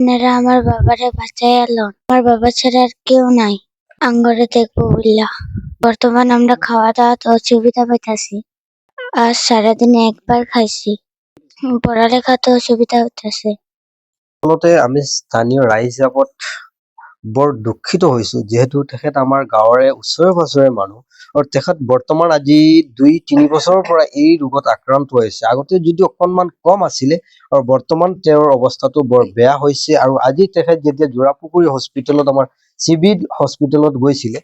আপনারা আমার বাবারে বাঁচাইয়া লন। আমার বাবা ছাড়া আর কেউ নাই আঙ্গরে দেখবো বললা। বর্তমান আমরা খাওয়া দাওয়া তো অসুবিধা পাইতাছি। আর সারাদিনে একবার খাইছি। পড়ালেখা তো অসুবিধা হইতাছে। আচলতে আমি স্থানীয় ৰাইজ হিচাপত বৰ দুখিত হৈছো, যিহেতু তেখেত আমাৰ গাঁৱৰে ওচৰে পাজৰে মানুহ আৰু তেখেত বৰ্তমান আজি 2-3 বছৰৰ পৰা এই ৰোগত আক্ৰান্ত হৈছে। আগতে যদি অকণমান কম আছিলে আৰু বৰ্তমান তেওঁৰ অৱস্থাটো বৰ বেয়া হৈছে। আৰু আজি তেখেত যেতিয়া জোৰাপুখুৰী হস্পিটেলত আমাৰ চিভিল হস্পিটেলত গৈছিলে,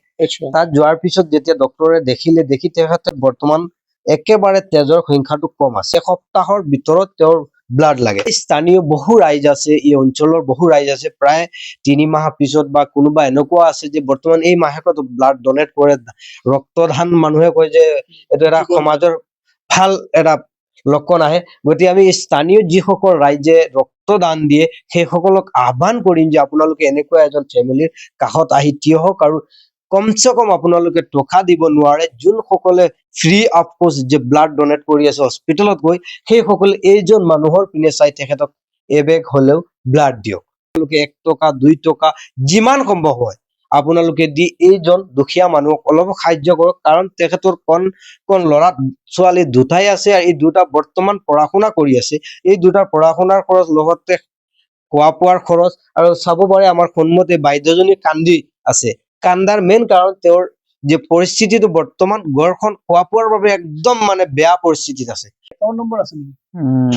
তাত যোৱাৰ পিছত যেতিয়া ডক্টৰে দেখি তেখেতে বৰ্তমান একেবাৰে তেজৰ সংখ্যাটো কম আছে। এসপ্তাহৰ ভিতৰত তেওঁৰ ব্লাড লাগে। স্থানীয় বহু ৰাইজ আছে, এই অঞ্চলৰ বহু ৰাইজ আছে, প্ৰায় 3 মাহ পিছত বা কোনোবা এনেকুৱা আছে যে বৰ্তমান এই মাহেকত ব্লাড ডনেট কৰে। ৰক্তদান মানুহে কয় যে এইটো এটা সমাজৰ ভাল এটা লক্ষণ আহে। গতিকে আমি স্থানীয় যিসকল ৰাইজে ৰক্তদান দিয়ে সেইসকলক আহ্বান কৰিম যে আপোনালোকে এনেকুৱা এজন ফেমিলিৰ কাষত আহি থিয় হওক আৰু কমচে কম আপোনালোকে টকা দিব নোৱাৰে, যোনসকলে ফ্ৰী অফ কষ্ট যে ব্লাড ডনেট কৰি আছে হস্পিটেলত গৈ, সেইসকলে এইজন মানুহৰ পিনে চাই তেখেতক এবেগ হলেও ব্লাড দিয়ক। আপোনালোকে 1 টকা 2 টকা যিমান সম্ভৱ হয় আপোনালোকে দি এইজন দুখীয়া মানুহক অলপ সাহায্য কৰক। কাৰণ তেখেতৰ কণ ল'ৰা ছোৱালী দুটাই আছে আৰু এই দুটা বৰ্তমান পঢ়া শুনা কৰি আছে। এই দুটাৰ পঢ়া শুনাৰ খৰচ লগতে খোৱা পোৱাৰ খৰচ, আৰু চাব পাৰে আমাৰ সন্মুখতে বাইদেউজনী কান্দি আছে। কান্দাৰ মেইন কাৰণ তেওঁৰ যে পৰিস্থিতিটো বৰ্তমান ঘৰখন খোৱা পোৱাৰ বাবে একদম মানে বেয়া পৰিস্থিতিত আছে। একাউন্ট নম্বৰ আছে নেকি?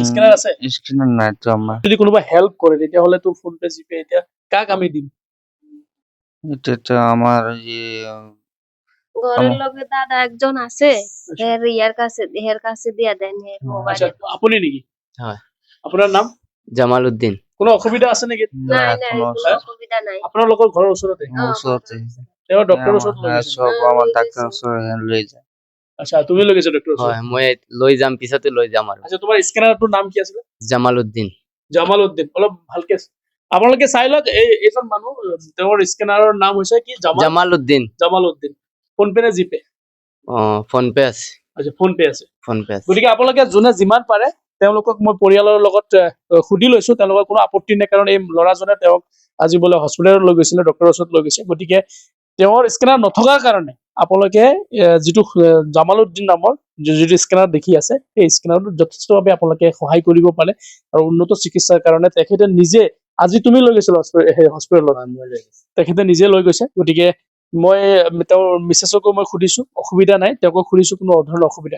স্ক্যানাৰ আছে? স্ক্যানাৰ নাই তো আমাৰ। যদি কোনোবা হেল্প কৰে তেতিয়াহ'লে তো ফোন পে জিপে এতিয়া কাক আমি দিম? এটা তো আমার ঘরের লগে দাদা একজন আছে, এর কাছে দিয়া দেন এর আচ্ছা, মোবাইলে। আপুনি নেকি? হয়। আপোনাৰ নাম? জামাল উদ্দিন। কোনো অসুবিধা আছে নেকি? নাই নাই কোনো কোনো অসুবিধা নাই। আপোনালোকৰ ঘৰৰ ওচৰতে? ওচৰতে তেওঁ ডক্টৰৰ ওচৰত লৈ হ্যাঁ, গৈছে? সব আমাৰ ডাক্তাৰ লৈ যায়। আচ্ছা, তুমি লৈ গৈছা ডক্টৰৰ ওচৰত? হয়, মই লৈ যাম, পিছতে লৈ যাম আৰু। আচ্ছা, তোমাৰ স্ক্যানাৰটোৰ নাম কি আছিলে? জামাল উদ্দিন। জামাল উদ্দিন। অলপ ভালকে আপোনালোকে চাই লওক। এইজন মানুহ, তেওঁৰ স্ক্যানাৰৰ নাম হৈছে কি? জামাল উদ্দিন। জামাল উদ্দিন। ফোন পে নে জিপে? ফোন পে আছে। আচ্ছা, ফোন পে আছে। ফোন পে আছে। গতিকে আপোনালোকে যোনে যিমান পাৰে তেওঁলোকক মই পৰিয়ালৰ লগত সুধি লৈছো, তেওঁলোকৰ কোনো আপত্তি নাই। কাৰণ এই ল'ৰাজনে তেওঁক আজি বোলে হস্পিটেলত লৈ গৈছিলে, ডক্টৰৰ ওচৰত লৈ গৈছে। গতিকে তেওঁৰ স্কেনাৰ নথকাৰ কাৰণে আপোনালোকে যিটো জামালউদ্দিন নামৰ যিটো স্কেনাৰ দেখি আছে, সেই স্কেনাৰটোত যথেষ্টভাৱে আপোনালোকে সহায় কৰিব পাৰে। আৰু উন্নত চিকিৎসাৰ কাৰণে তেখেতে নিজে, আজি তুমি লৈ গৈছিলা হস্পিটেলত, তেখেতে নিজে লৈ গৈছে। গতিকে মই তেওঁৰ মিছেছকো মই সুধিছো, অসুবিধা নাই। তেওঁকো সুধিছো, কোনো ধৰণৰ অসুবিধা